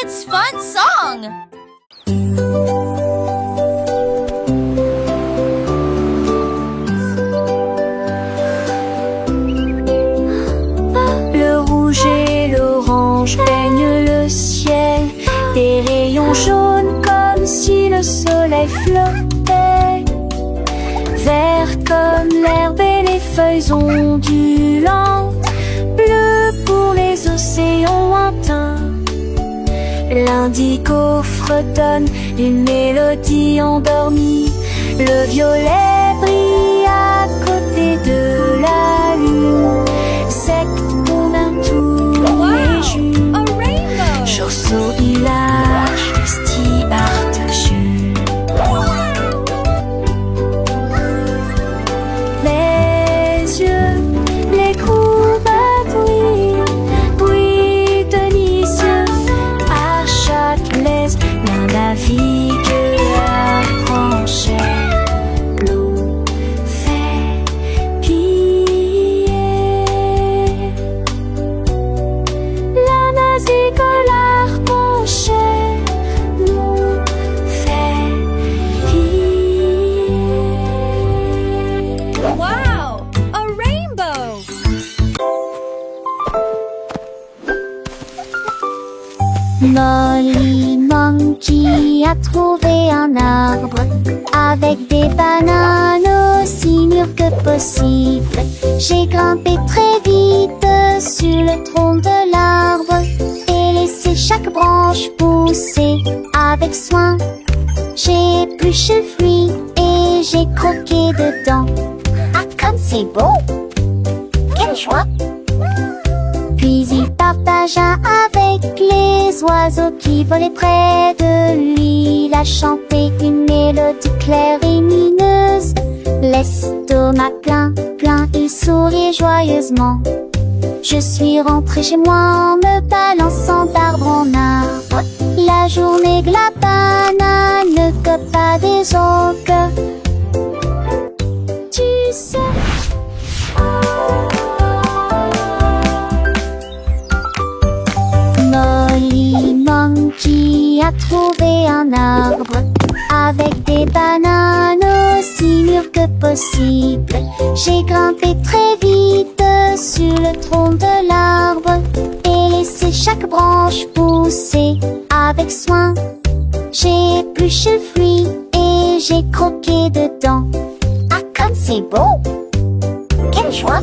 kids' fun song! Le rouge et l'orange peignent le ciel, des rayons jaunes comme si le soleil flottait, vert comme l'herbe et les feuilles ondulantes, bleu pour les océans lointains. L'indigo fredonne une mélodie endormie, le violet brille à côté de la lune, sec comme un tous les jus. A rainbow! Chausseau village, sti artachu. Les yeux, les courbes brillent délicieux. À chaque laisse, l'un navigue la branchette. L'eau fait piller. La navigue l'archange, l'eau fait piller. Wow! A rainbow! Molly Monkey a trouvé un arbre avec des bananes aussi mûres que possible. J'ai grimpé très vite sur le tronc de l'arbre et laissé chaque branche pousser avec soin. J'ai épluché le fruit et j'ai croqué dedans. Ah, comme c'est beau! Quelle joie! Puis il partagea avec les oiseaux qui volaient près de lui. Il a chanté une mélodie claire et lumineuse. L'estomac plein, il souriait joyeusement. Je suis rentrée chez moi en me balançant d'arbre en arbre. La journée de la banane ne cope pas des autres. Tu sais. Molly Monkey a trouvé un arbre avec des bananes aussi mûres que possible. J'ai grimpé très vite sur le tronc de l'arbre et laissé chaque branche pousser avec soin. J'ai épluché le fruit et j'ai croqué dedans. Ah, comme c'est beau! Quelle joie!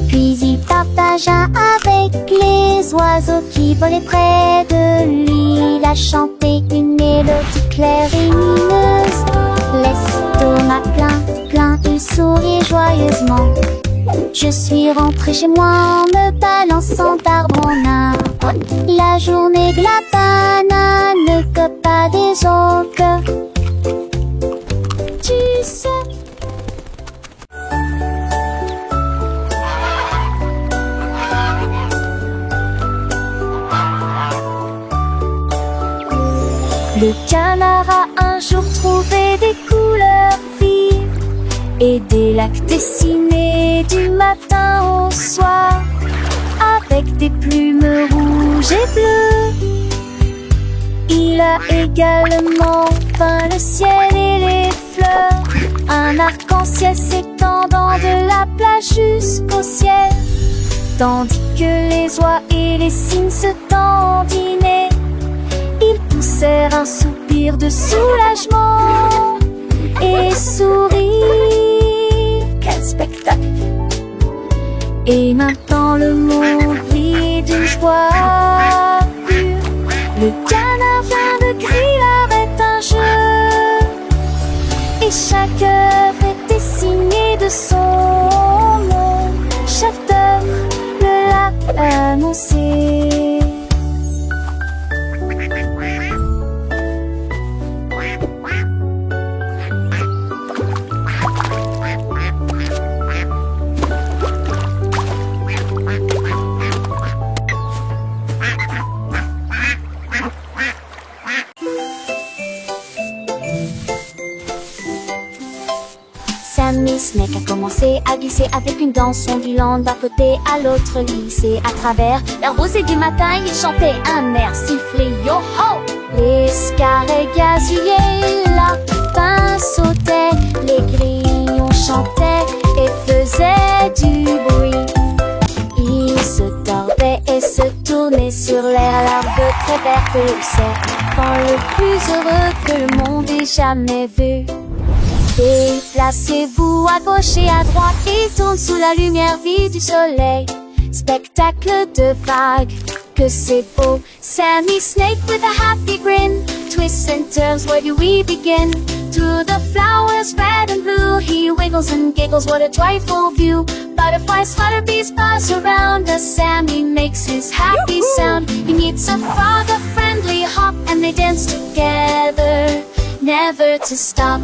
Puis il partagea avec les oiseaux qui volaient près de lui. Il a chanté une mélodie claire et lumineuse. L'estomac plein, il souriait joyeusement. Je suis rentrée chez moi en me balançant d'arbre en arbre. La journée de la banane ne cope pas des autres. Tu sais. Le canard a un jour trouvé des couleurs vives et des lacs dessinés du matin au soir avec des plumes rouges et bleues. Il a également peint le ciel et les fleurs, un arc-en-ciel s'étendant de la plage jusqu'au ciel, tandis que les oies et les cygnes se dandinaient. Ils poussèrent un soupir de soulagement et sourirent. Quel spectacle! Et maintenant le monde rit d'une joie pure. Le canard vient de crier arrête un jeu, et chaque œuvre est dessinée de son nom. Chef d'œuvre le l'a annoncé. Sammy Sneak a commencé commencer à glisser avec une danse ondulante d'un côté à l'autre lycée. À travers la rosée du matin, il chantait un air sifflé yo-ho. Les carrés gazouillaient, la lapin sautait, les grillons chantaient et faisaient du bruit. Ils se tordaient et se tournaient sur l'air, l'arbre très vert que le serpent le plus heureux que le monde ait jamais vu. Déplacez-vous à gauche et à droite, il tourne sous la lumière vive du soleil. Spectacle de vagues, que c'est beau. Sammy Snake with a happy grin, twists and turns, where do we begin? Through the flowers red and blue, he wiggles and giggles, what a joyful view. Butterflies flutter, bees buzz around us, Sammy makes his happy sound. He meets a frog, a friendly hop, and they dance together, never to stop.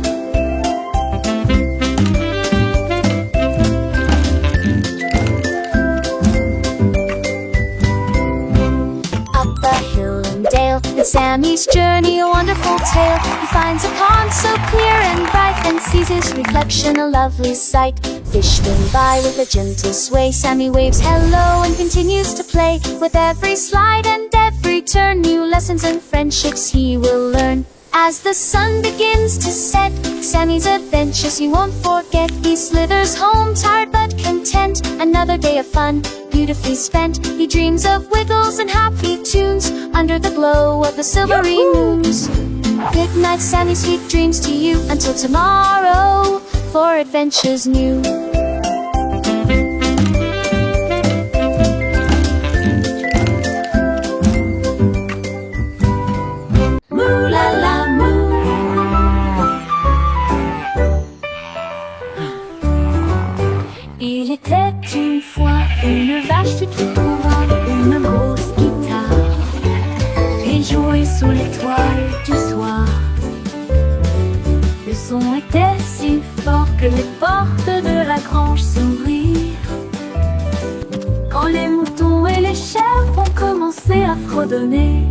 And Sammy's journey, a wonderful tale. He finds a pond so clear and bright, and sees his reflection, a lovely sight. Fish swim by with a gentle sway. Sammy waves hello and continues to play. With every slide and every turn, new lessons and friendships he will learn. As the sun begins to set, Sammy's adventures he won't forget. He slithers home tired but content, another day of fun beautifully spent. He dreams of wiggles and happy tunes under the glow of the silvery moons. Good night, Sammy, sweet dreams to you, until tomorrow for adventures new. Moo la la moo. Il était une fois une vache toute courante, une grosse guitare, et jouait sous l'étoile du soir. Le son était si fort que les portes de la grange s'ouvrirent. Quand les moutons et les chèvres ont commencé à fredonner,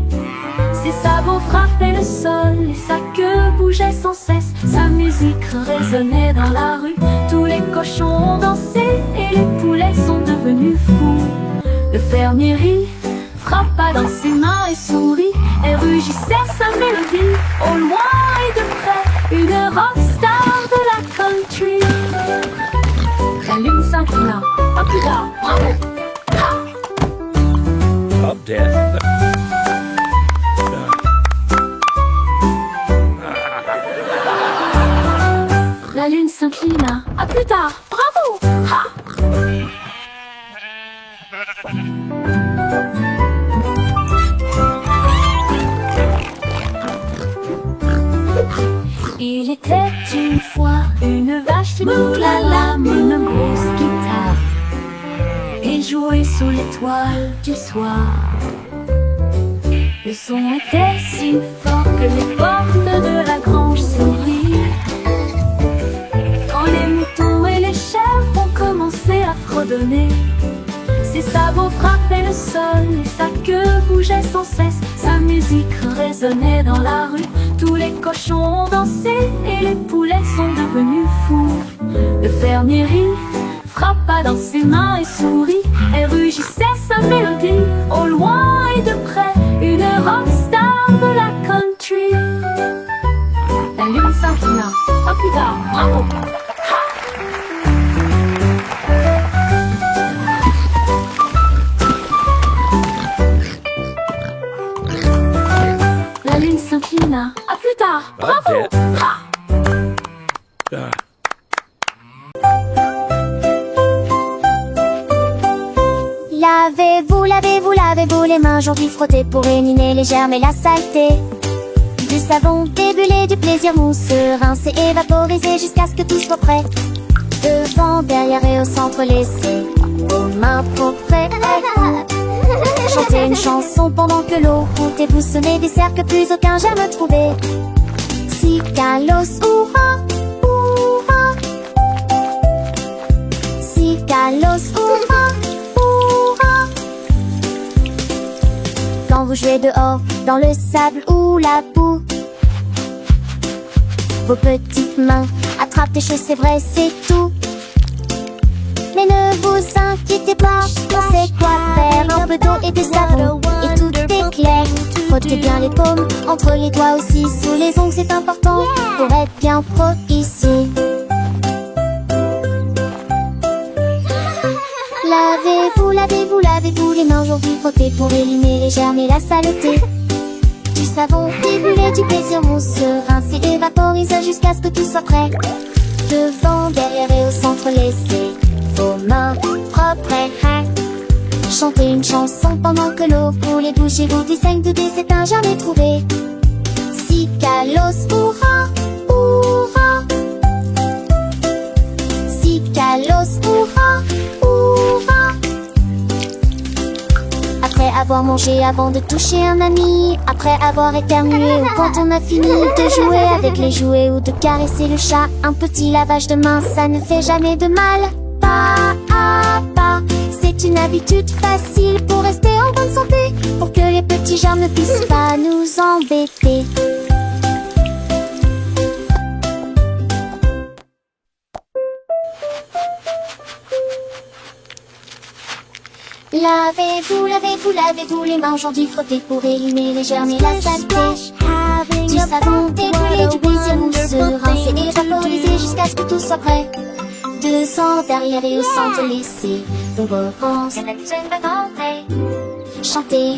ses sabots frappaient le sol et sa queue bougeait sans cesse. Sa musique résonnait dans la rue, tous les cochons ont dansé et les poulets sont devenus fous. Le fermier rit, frappa dans ses mains et sourit, et rugissait sa mélodie. Au loin et de près, une rockstar de la country. La lune s'inclina, pas plus tard, bravo. I'm dead. La lune s'inclina, à plus tard, bravo. Ha! Il était une fois une vache toute coulala, une grosse guitare, et jouait sous l'étoile du soir. Le son était si fort que les portes de la grange s'ouvrirent. Quand les moutons et les chèvres ont commencé à fredonner, ses sabots frappaient le sol et sa queue bougeait sans cesse. Sa musique résonnait dans la rue, tous les cochons ont dansé et les poulets sont devenus fous. Le fermier rit, frappa dans ses mains et sourit, et rugissait sa mélodie. Au loin et de près, une rockstar de la country. La lune s'inclina, pas plus tard, bravo. La lune s'inclina, à plus tard, bravo. Lavez-vous les mains aujourd'hui, frottez pour éliminer les germes et la saleté. Du savon débulé, du plaisir mousseux, rincé et vaporisé jusqu'à ce que tout soit prêt. Devant, derrière et au centre, laissez vos mains propres. Chantez une chanson pendant que l'eau coule et vous sonnez des cercles que plus aucun jamais trouvé. Si Kalos, hurrah, hurrah. Si Kalos, hurrah, hurrah. Quand vous jouez dehors, dans le sable ou la boue, vos petites mains attrapent des choses, c'est vrai, c'est tout. Mais ne vous inquiétez pas, on sait quoi faire. Un peu d'eau et de savon, et tout est clair. Frottez bien les paumes, entre les doigts aussi. Sous les ongles c'est important, pour être bien pro ici. Lavez-vous, lavez-vous, lavez-vous les mains aujourd'hui. Frottez pour éliminer les germes et la saleté. Du savon ébullition, du plaisir mousseux. Rincez et vaporisez jusqu'à ce que tout soit prêt. Devant, derrière et au centre, laissez vos mains propres et chantez une chanson pendant que l'eau coule. Bougez-vous du 5 de D, c'est un jamais trouvé. Si Kalos, hurrah, hurrah. Si Kalos, hurrah, hurrah. Après avoir mangé, avant de toucher un ami, après avoir éternué ou quand on a fini de jouer avec les jouets ou de caresser le chat, un petit lavage de main, ça ne fait jamais de mal. Pas à pas, c'est une habitude facile pour rester en bonne santé, pour que les petits germes ne puissent pas nous embêter. Lavez-vous, lavez-vous, lavez-vous les mains aujourd'hui. Frottez pour éliminer les germes et la saleté. Du savon ébullition, du plaisir mousseux. Rincez et vaporisez jusqu'à ce que tout soit prêt. Devant, derrière et au centre, laissez vos repenses chanter.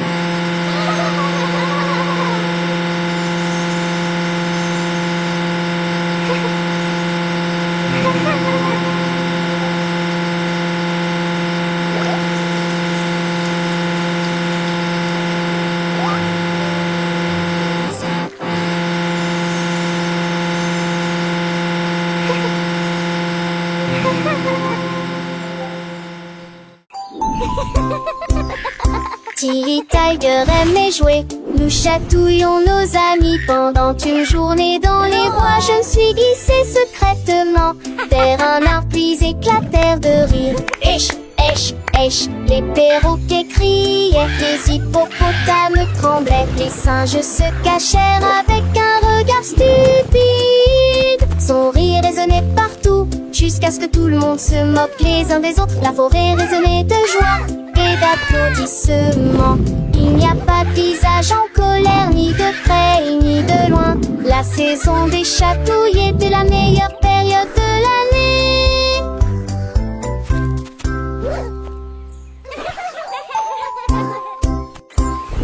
Tilly Tiger aimait jouer, nous chatouillons nos amis pendant une journée dans les bois. Je me suis glissée secrètement vers un arbre puis éclatèrent de rire. Esh, esh, esh, les perroquets criaient, les hippopotames tremblaient, les singes se cachèrent avec un regard stupide. Son rire résonnait partout, jusqu'à ce que tout le monde se moque les uns des autres. La forêt résonnait de joie et d'applaudissements. Il n'y a pas de visage en colère, ni de près ni de loin. La saison des chatouilles était la meilleure période de l'année.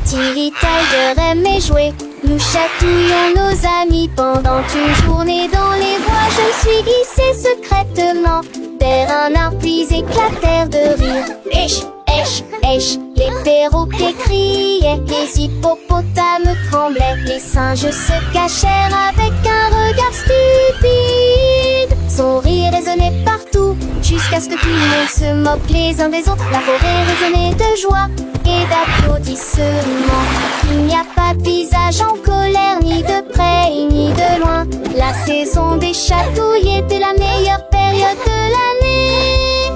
Tilly Tiger aimait jouer, nous chatouillons nos amis pendant une journée dans les bois. Je me suis glissée secrètement vers un arbre puis éclatèrent de rire. Esh, esh, esh, les perroquets criaient, les hippopotames tremblaient, les singes se cachèrent avec un regard stupide. Son rire résonnait partout, jusqu'à ce que tout le monde se moque les uns des autres. La forêt résonnait de joie et d'applaudissements. Il n'y a pas de visage en colère, ni de près ni de loin. La saison des chatouilles était la meilleure période de l'année.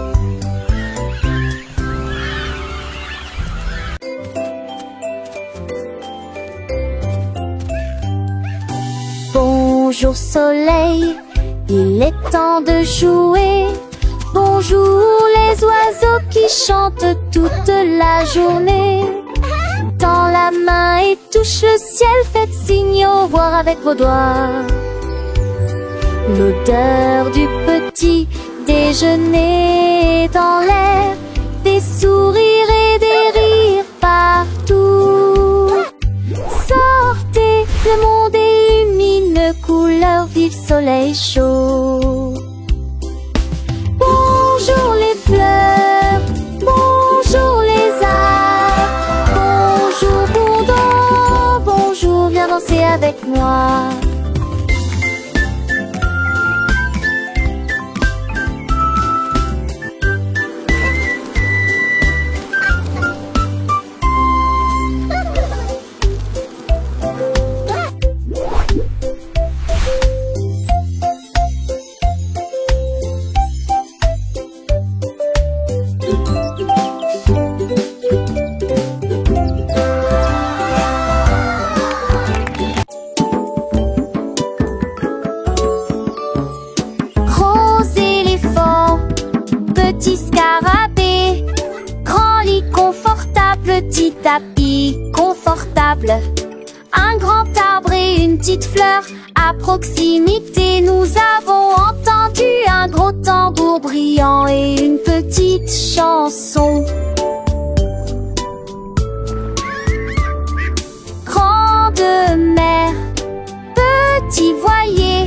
Bonjour soleil, il est temps de jouer. Bonjour les oiseaux qui chantent toute la journée. Tends la main et touche le ciel, faites signe au revoir avec vos doigts. L'odeur du petit déjeuner est dans l'air, des sourires et des rires partout. Sortez, le monde est une couleur vive, soleil chaud. Bonjour les fleurs, bonjour les arbres, bonjour Bourdon, bonjour, viens danser avec moi. confortable, petit tapis confortable. Un grand arbre et une petite fleur. À proximité, nous avons entendu un gros tambour brillant et une petite chanson. Grande mer, petit voilier,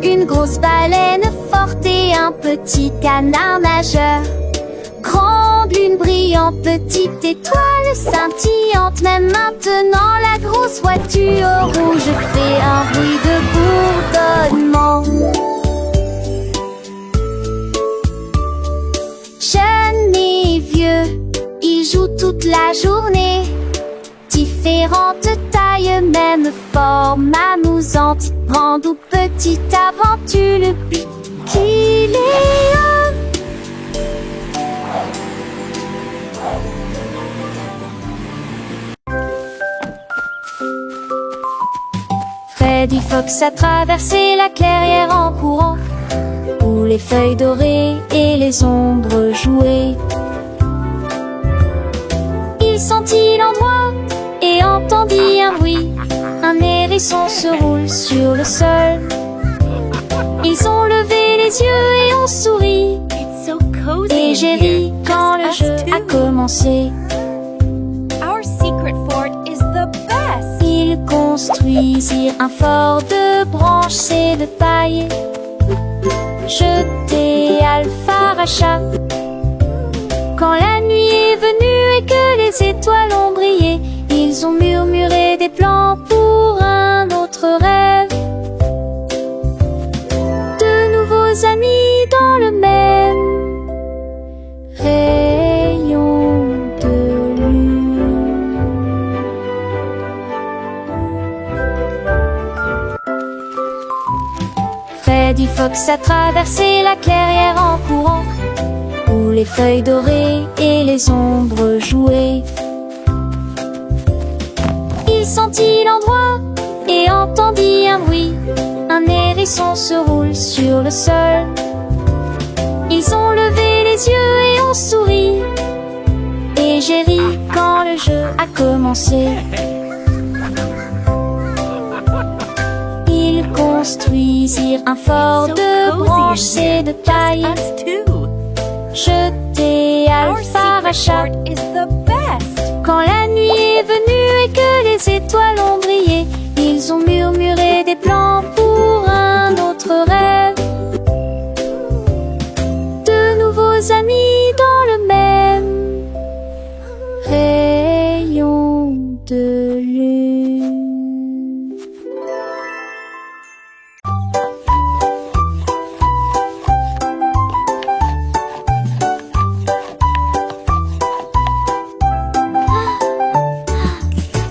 une grosse baleine forte et un petit canard nageur. Grande lune brillante, petite étoile scintillante. Même maintenant la grosse voiture rouge fait un bruit de bourdonnement. Jeunes et vieux, ils jouent toute la journée. Différentes tailles, même forme amusante. Grande ou petite aventure, le but qu'il est un. Freddy Fox a traversé la clairière en courant, où les feuilles dorées et les ombres jouaient. Il sentit l'endroit et entendit un bruit. Un hérisson se roule sur le sol. Ils ont levé les yeux et ont souri. Et j'ai ri quand le jeu a commencé. Our secret fort is the best. Ils construisirent un fort de branches et de paille, jeté Alpharacha. Quand la nuit est venue et que les étoiles ont brillé, ils ont murmuré des plans pour un autre rêve. De nouveaux amis dans le même rayon de lune. Freddy Fox a traversé la clairière en courant, où les feuilles dorées et les ombres jouaient. Il sentit l'endroit et entendit un bruit. Un hérisson se roule sur le sol. Ils ont levé les yeux et ont souri. Et j'ai ri quand le jeu a commencé. Ils construisirent un fort de branches et de paille, jeté Alpharacha. Quand la nuit est venue et que les étoiles ont brillé, ils ont murmuré des plans pour un autre rêve. De nouveaux amis dans le même rayon de lune.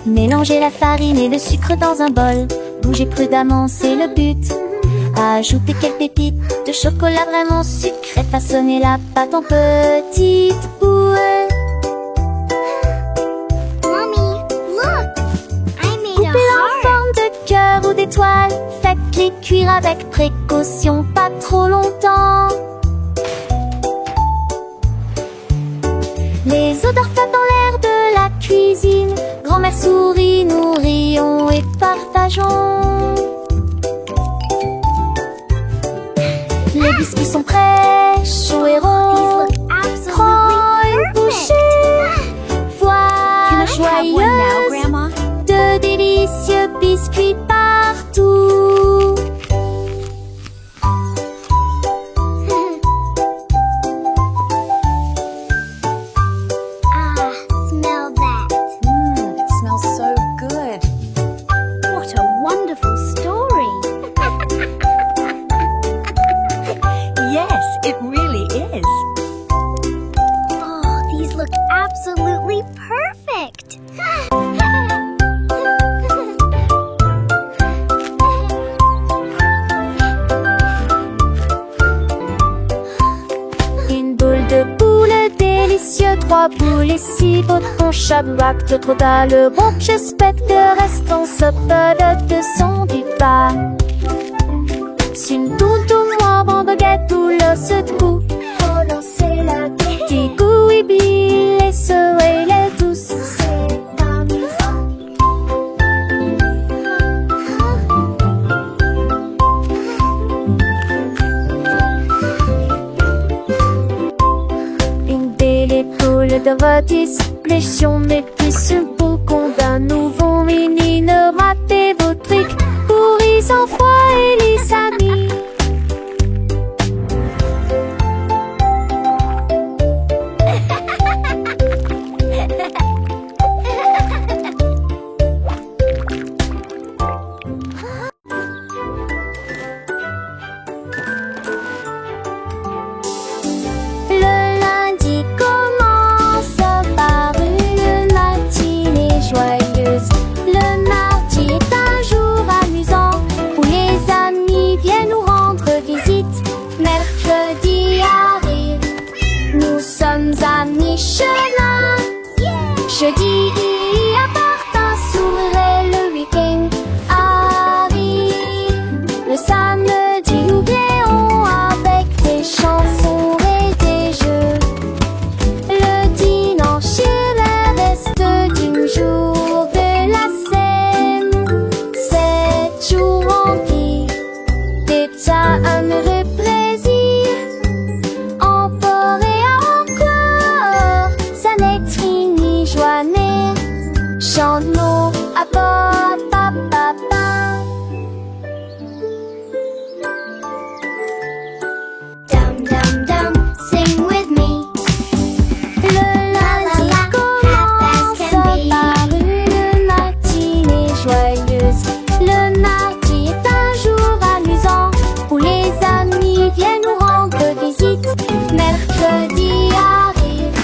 Mélangez la farine et le sucre dans un bol. Bougez prudemment, c'est le but. Ajoutez quelques pépites de chocolat vraiment sucré. Façonnez la pâte en petites boules. Mommy, look! I made Coupez a en heart. forme de cœur ou d'étoile. Faites-les cuire avec précaution, pas trop longtemps. Les odeurs flottent dans l'air de la cuisine. Grand-mère sourit, nous rions et partageons. Les biscuits sont prêts, chauds et ronds. Prends une bouchée. Voilà Can I have one now, joyeuse. Grandma? De délicieux biscuits partout. Ah, smell that. It smells so good. What a wonderful story. Yes, it really is. Oh, these look absolutely perfect. Une boule de poule délicieux, 3 boules et 6 potons chaque bac de trop tard. Le bon j'espère que reste en sope de son du pas. Une toutou moi bon baguette ou l'os de cou. Relancer la tête. Tigou et Bill et Zoé. Discrétion, mais plus beaucoup d'un nouveau mini. Ne ratez vos trucs pour les enfants et les amis. Le lundi commence par une matinée joyeuse. Le mardi est un jour amusant où les amis viennent nous rendre visite. Mercredi arrive, nous sommes à mi-chemin. Jeudi apporte un sourire et le week-end arrive. Le samedi nous rions avec des chansons et des jeux. Le dimanche est le reste du jour de la semaine. 7 jours remplis d'éternel plaisir. Encore et encore, ça n'est ni joannée. Chante-nous à papa. Dum dum dum, sing with me. Le lundi commence par une matinée joyeuse. Le mardi est un jour amusant où les amis viennent nous rendre visite. Mercredi arrive,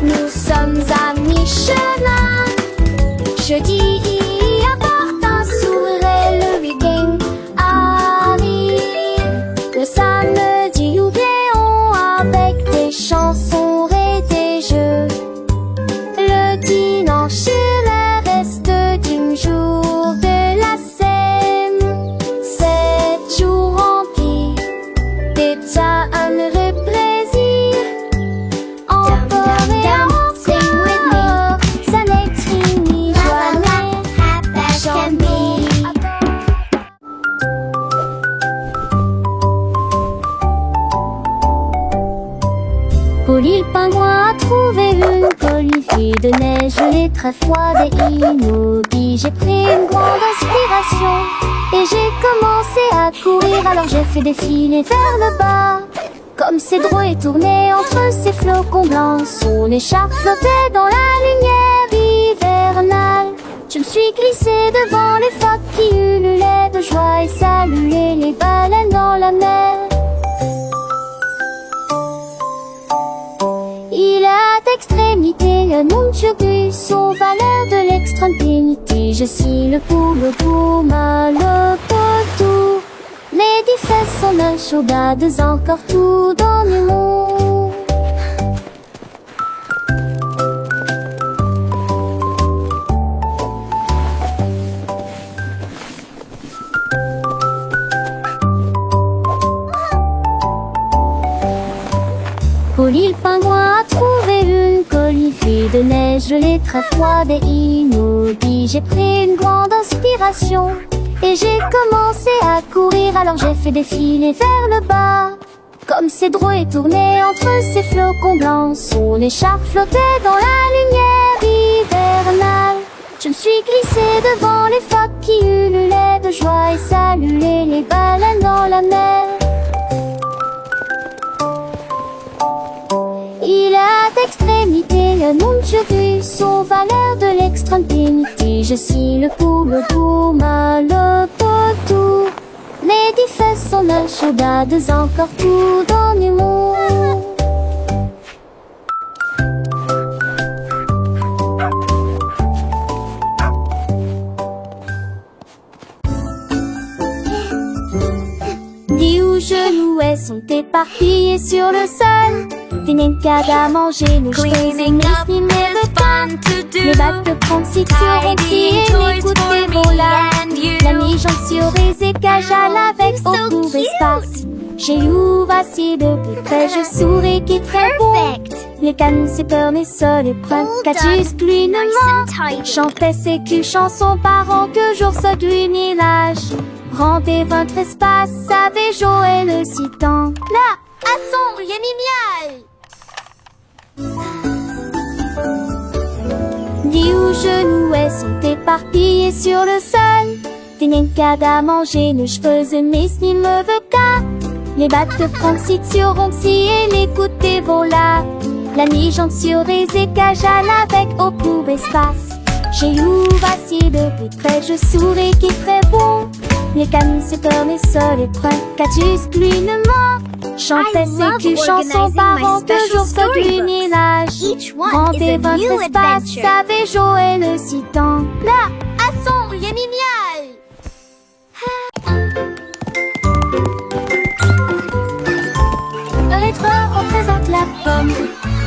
nous sommes à mi-chemin. Jeudi apporte un sourire et le week-end arrive. Le samedi nous rions avec des chansons et des jeux. Le dimanche est le reste du jour de la semaine. 7 jours remplis d'éternel plaisir. Encore et encore, ça n'est ni joannée. Chante-nous à Polly le pingouin a trouvé une colifie de neige gelée très froide et immobile. J'ai pris une grande inspiration et j'ai commencé à courir. Alors j'ai fait défiler vers le bas. Comme ses drôles et tourné entre ses flocons blancs, son écharpe flottait dans la lumière hivernale. Je me suis glissée devant les phoques qui ululaient de joie et saluaient les baleines dans la mer. Il a d'extrémité un nom de son valeur de l'extrême-pénité. Je suis le poule pour le potou. Les 10 fesses sont d'un chaudades encore tout dans le monde. Polly le pingouin a trouvé une colifie de neige gelée très froide et immobile. J'ai pris une grande inspiration et j'ai commencé à courir. Alors j'ai fait défiler vers le bas. Comme ses drôles et tourné entre ses flocons blancs, son écharpe flottait dans la lumière hivernale. Je me suis glissée devant les phoques qui ululaient de joie et saluaient les baleines dans la mer. Il a d'extrémité un nom de son valeur de l'extrême-pénité. Je suis le poule pour le potou. Les 10 fesses sont d'un chaudades encore tout dans le monde. Dis où genoux elles sont éparpillés sur le sol. Des nincades à manger, nos cheveux et le fun to do. Les bacs de pranksy sur aussi et écoutez vos larmes. La mi-jambe sur les écages à avec au court espace. J'ai ouvert assis de plus près, je souris qui est très bon. Les cannes, c'est peur, mes sols et points. Catus, pluie, ne ment. Chantait ses culs, chansons parents que jour se du l'âge. Rendez votre espace, savez Joël le citant. Là, à sombre, y'a mimial. sont éparpillés sur le sol. Des nienkas manger nos cheveux, mais s'il me veut qu'à les battes de Francis sur Roncy et l'écouter vola. La nuit jante sur des écages avec au pour espace. J'ai eu vacillé de plus près, je souris qui très bon. Les cannes se tournent et se les prennent, qu'as-tu excluellement? Chantait ses chansons par toujours sur du village. Rendez votre espace, savez jouer le citant. Là, à son, il est génial! La lettre représente la pomme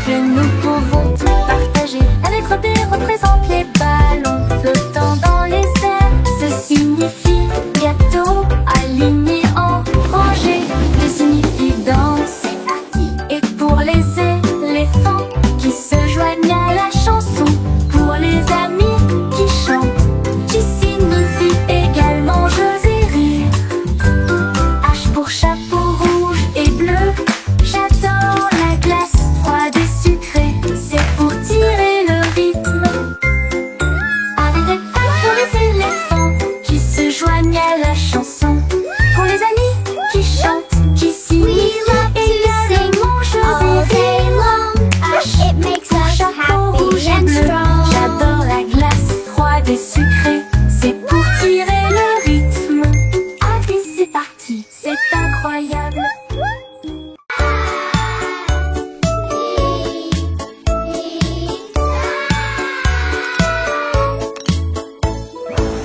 que nous pouvons partager. La lettre B représente les ballons flottant dans les airs. Ce signifie gâteau aligné en rangée. D signifie danse. C'est parti. Et pour les éléphants qui se joignent à la chanson, pour les amis qui chantent, J signifie également jeux et rire. H pour chapeau rouge et bleu. J'adore la glace froide et sucrée, c'est pour tirer le rythme. Avec pour les éléphants qui se joignent à la chanson, pour les amis qui chantent, qui signifie également jeux et rire. H pour chapeau rouge et bleu. J'adore la glace froide et sucrée, c'est pour tirer le rythme. Allez, c'est parti, c'est incroyable.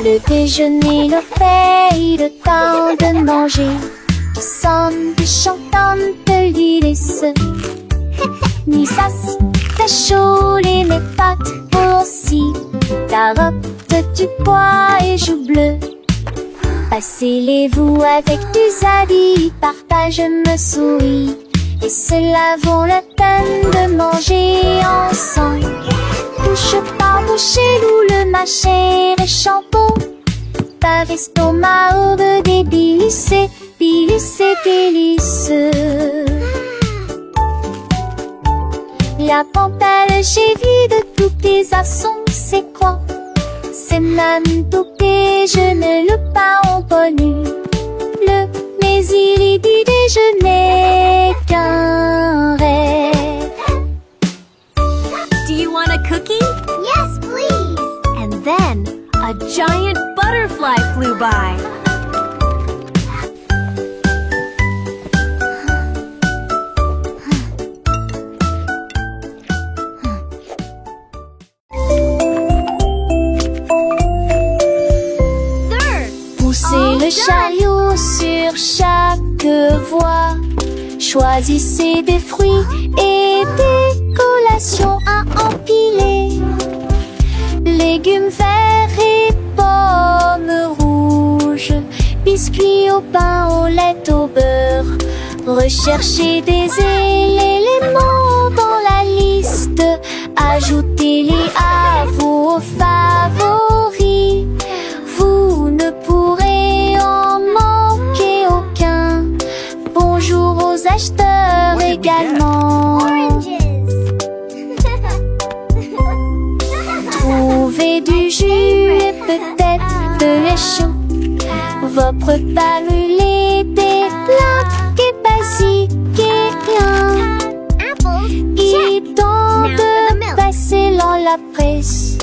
Le déjeuner le paye, le temps de manger. Nous sommes des chantantes de l'Ulysse. Ni sassi, ta chaud, les mes pattes aussi. Carotte, du pois et joues bleues. Passez-les-vous avec du zadi, partage me souris. Et cela vaut la peine de manger ensemble. Bouche par bouche, loup le mâcher et shampoo. Par estomac de délice, délice, délice. La pantale, j'ai vu de tous tes assons, c'est quoi? C'est même poupée, je ne le pas en connu. Mais il est du déjeuner qu'un rêve. Do you want a cookie? Yes, please. And then a giant butterfly flew by. Poussez le chariot sur chaque voie. Choisissez des fruits et des collations à empiler. Légumes verts et pommes rouges. Biscuits au pain, au lait, au beurre. Recherchez des éléments dans la liste. Ajoutez-les à vos favoris. Vous ne pourrez en manquer aucun. Bonjour aux acheteurs également. Trouvez du jus et peut-être de lait chaud. Vos repas brûlés, des plats et basiques et rien. Et tant de passer dans la presse.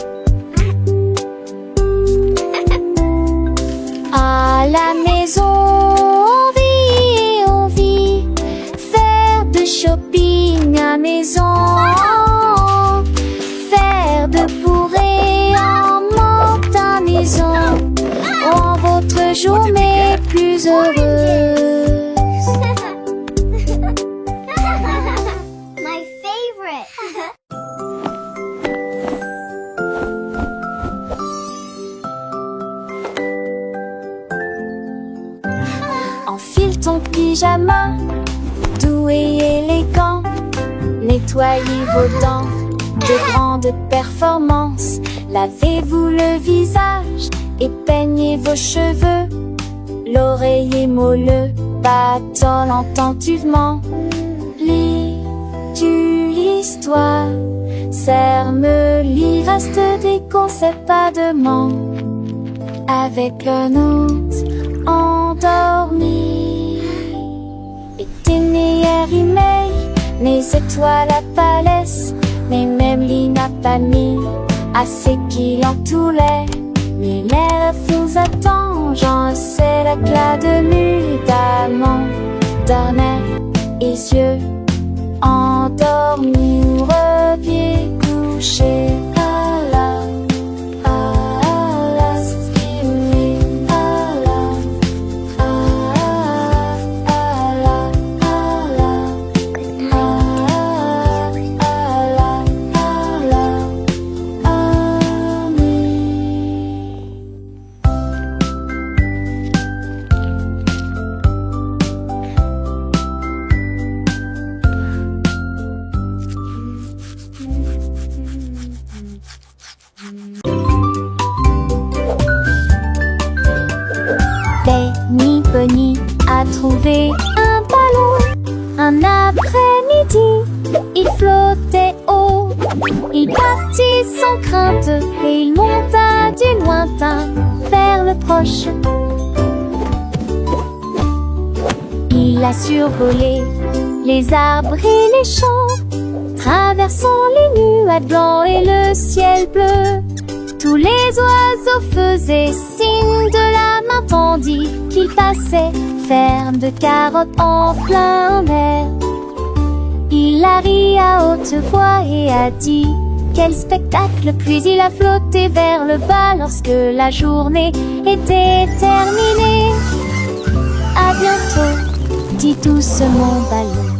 À la maison, on vit, faire de shopping à maison, faire de bourrées en montaison, rend votre journée plus heureuse. My favorite. Enfile ton pyjama, doux et élégant. Nettoyez vos dents de grande performance. Lavez-vous le visage et peignez vos cheveux. L'oreiller moelleux bâtonne attentivement. Lis-tu l'histoire? Serre-me livre. reste des concepts-pas-de-ment avec un autre endormi. Itinéraire, mes étoiles à palès, mais même l'inapani, assez qu'il en tout l'air. Mais l'air vous attend, j'en sais l'éclat de mudamment d'un air et yeux endormis ou repieds couchés Benny Bunny a trouvé un ballon. Un après-midi, il flottait haut. Il partit sans crainte et il monta du lointain vers le proche. Il a survolé les arbres et les champs, traversant les nuages blancs et le ciel bleu. Tous les oiseaux faisaient signe de la main tandis qu'il passait, ferme de carottes en plein air. Il a ri à haute voix et a dit quel spectacle, puis il a flotté vers le bas lorsque la journée était terminée. À bientôt, dit doucement ballon.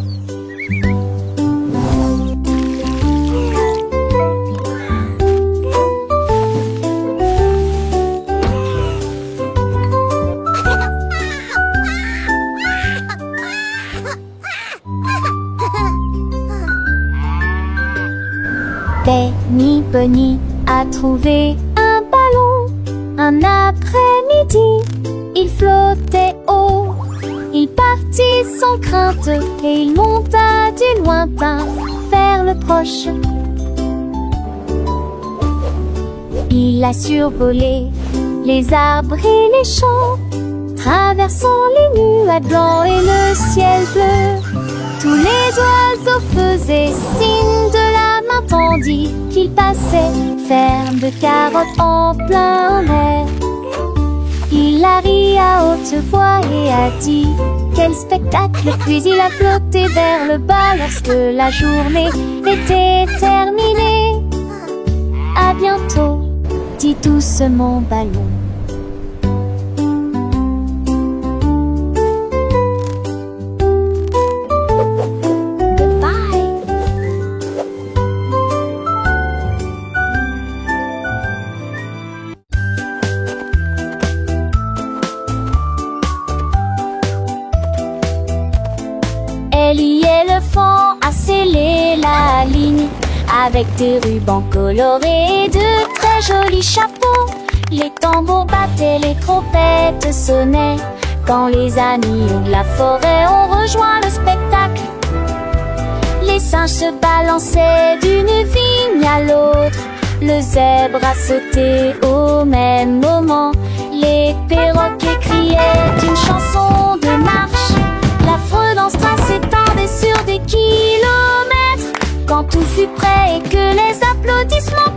Benny Bunny a trouvé un ballon. Un après-midi, il flottait haut. Il partit sans crainte et il monta du lointain vers le proche. Il a survolé les arbres et les champs, traversant les nuages blancs et le ciel bleu. Tous les oiseaux faisaient signe de la main tandis qu'il passait, ferme de carottes en plein air. Il a ri à haute voix et a dit quel spectacle, puis il a flotté vers le bas lorsque la journée était terminée. À bientôt, dit doucement ballon. Ellie éléphant a scellé la ligne avec des rubans colorés et de très jolis chapeaux. Les tambours battaient, les trompettes sonnaient quand les amis de la forêt ont rejoint le spectacle. Les singes se balançaient d'une vigne à l'autre, le zèbre a sauté au même moment. Les perroquets criaient une chanson de marche. La fredanstra s'étendait sur des kilomètres. Quand tout fut prêt et que les applaudissements